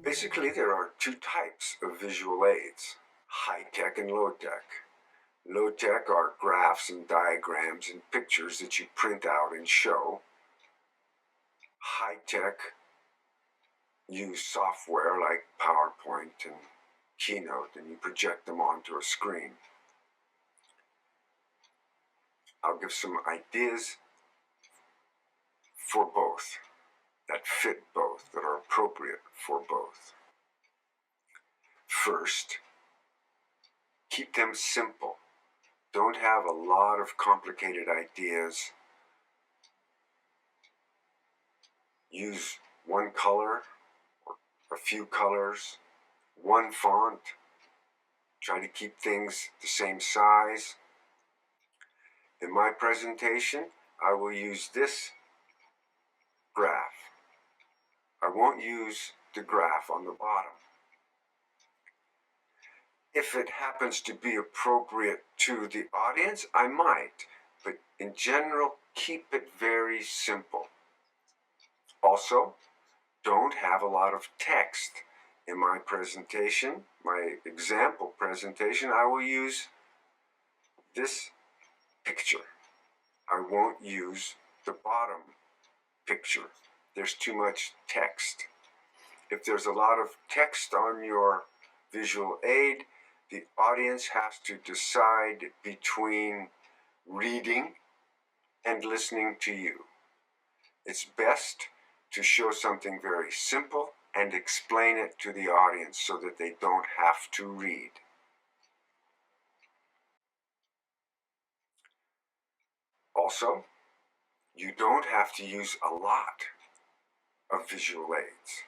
Basically, there are two types of visual aids, high-tech and low-tech. Low-tech are graphs and diagrams and pictures that you print out and show. High-tech use software like PowerPoint and Keynote, and you project them onto a screen. I'll give some ideas for both, that fit both, that are appropriate for both. First, keep them simple. Don't have a lot of complicated ideas. Use one color or a few colors, one font. Try to keep things the same size. In my presentation, I will use this graph. I won't use the graph on the bottom. If it happens to be appropriate to the audience, I might, but in general, keep it very simple. Also, don't have a lot of text. In my presentation, my example presentation, I will use this picture. I won't use the bottom picture. There's too much text. If there's a lot of text on your visual aid, the audience has to decide between reading and listening to you. It's best to show something very simple and explain it to the audience so that they don't have to read. Also, you don't have to use a lot of visual aids.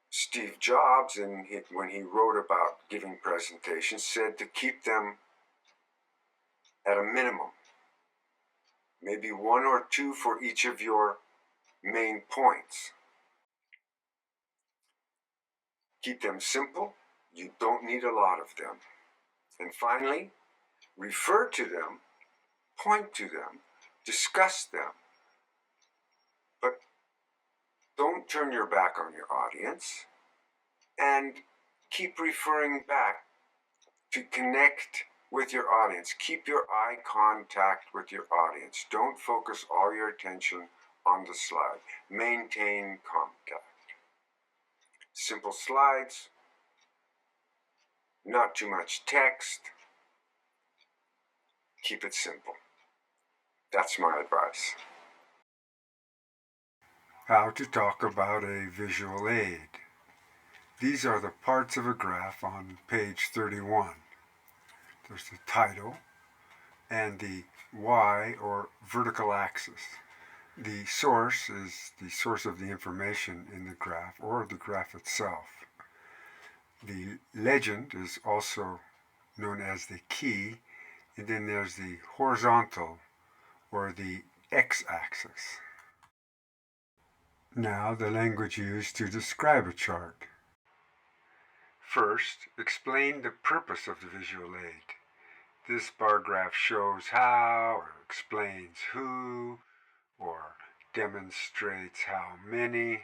Steve Jobs, when he wrote about giving presentations, said to keep them at a minimum. Maybe one or two for each of your main points. Keep them simple. You don't need a lot of them. And finally, refer to them, point to them, discuss them. But don't turn your back on your audience, and keep referring back to connect with your audience. Keep your eye contact with your audience. Don't focus all your attention on the slide. Maintain contact. Simple slides, not too much text. Keep it simple. That's my advice. How to talk about a visual aid. These are the parts of a graph on page 31. There's the title and the Y or vertical axis. The source is the source of the information in the graph or the graph itself. The legend is also known as the key, and then there's the horizontal or the x-axis. Now the language used to describe a chart. First, explain the purpose of the visual aid. This bar graph shows how, or explains who, or demonstrates how many.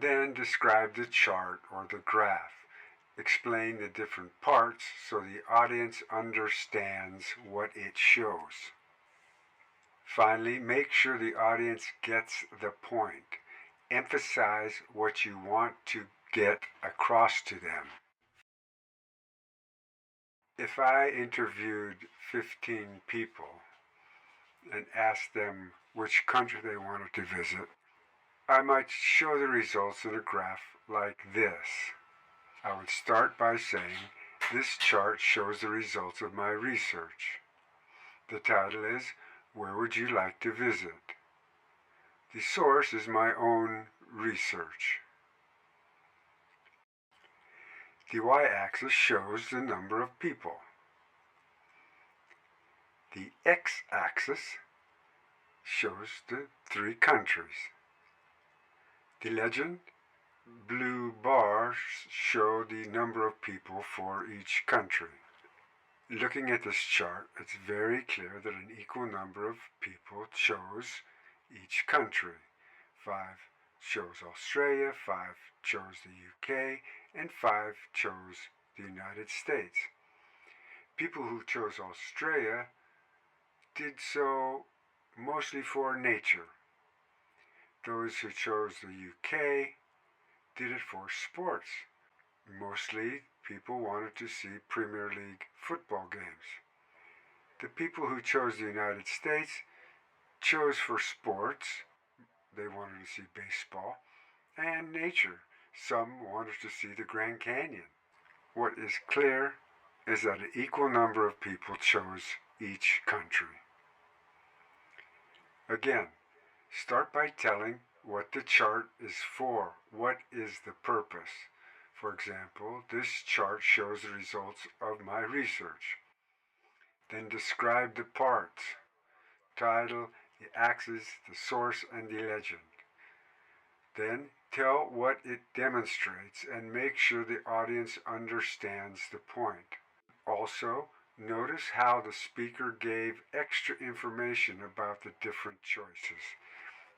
Then describe the chart or the graph. Explain the different parts so the audience understands what it shows. Finally, make sure the audience gets the point. Emphasize what you want to get across to them. If I interviewed 15 people and asked them which country they wanted to visit, I might show the results in a graph like this. I would start by saying, this chart shows the results of my research. The title is, Where Would You Like to Visit? The source is my own research. The y-axis shows the number of people. The x-axis shows the 3 countries. The legend, blue bars show the number of people for each country. Looking at this chart, it's very clear that an equal number of people chose each country. 5 chose Australia, 5 chose the UK, and 5 chose the United States. People who chose Australia did so mostly for nature. Those who chose the UK did it for sports. Mostly people wanted to see Premier League football games. The people who chose the United States chose for sports. They wanted to see baseball and nature. Some wanted to see the Grand Canyon. What is clear is that an equal number of people chose each country. Again, start by telling what the chart is for. What is the purpose? For example, this chart shows the results of my research. Then describe the parts. Title, the axis, the source, and the legend. Then tell what it demonstrates and make sure the audience understands the point. Also, notice how the speaker gave extra information about the different choices.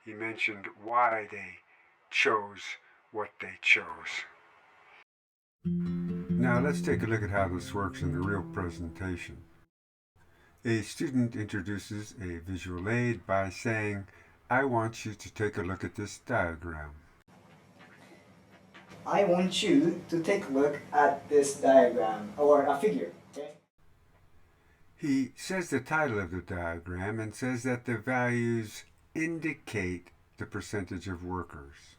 He mentioned why they chose what they chose. Now let's take a look at how this works in the real presentation. A student introduces a visual aid by saying, "I want you to take a look at this diagram." I want you to take a look at this diagram or a figure. Okay? He says the title of the diagram and says that the values indicate the percentage of workers.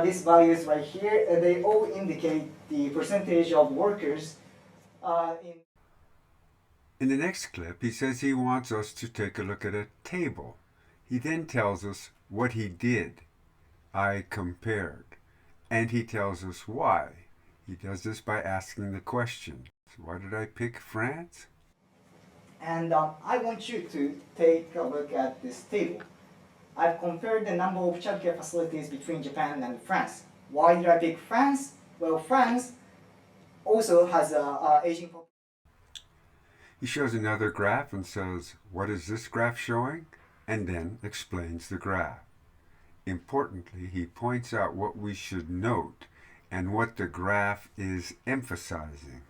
These values right here, they all indicate the percentage of workers In the next clip, he says he wants us to take a look at a table. He then tells us what he did. I compared. And he tells us why. He does this by asking the question. So why did I pick France? And I want you to take a look at this table. I've compared the number of childcare facilities between Japan and France. Why did I pick France? Well, France also has an aging population. He shows another graph and says, "What is this graph showing?" and then explains the graph. Importantly, he points out what we should note and what the graph is emphasizing.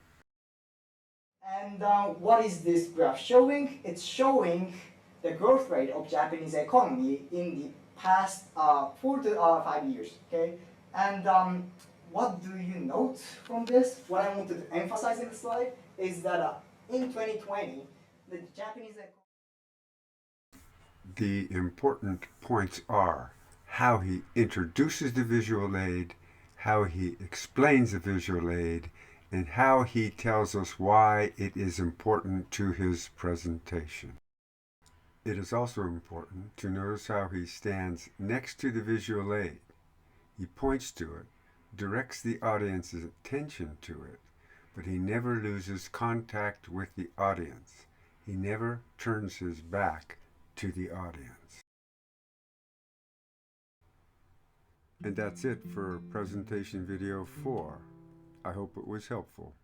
And what is this graph showing? It's showing the growth rate of Japanese economy in the past 4 to 5 years. Okay, and what do you note from this? What I want to emphasize in the slide is that in 2020, the Japanese economy. The important points are how he introduces the visual aid, how he explains the visual aid, and how he tells us why it is important to his presentation. It is also important to notice how he stands next to the visual aid. He points to it, directs the audience's attention to it, but he never loses contact with the audience. He never turns his back to the audience. And that's it for presentation video 4. I hope it was helpful.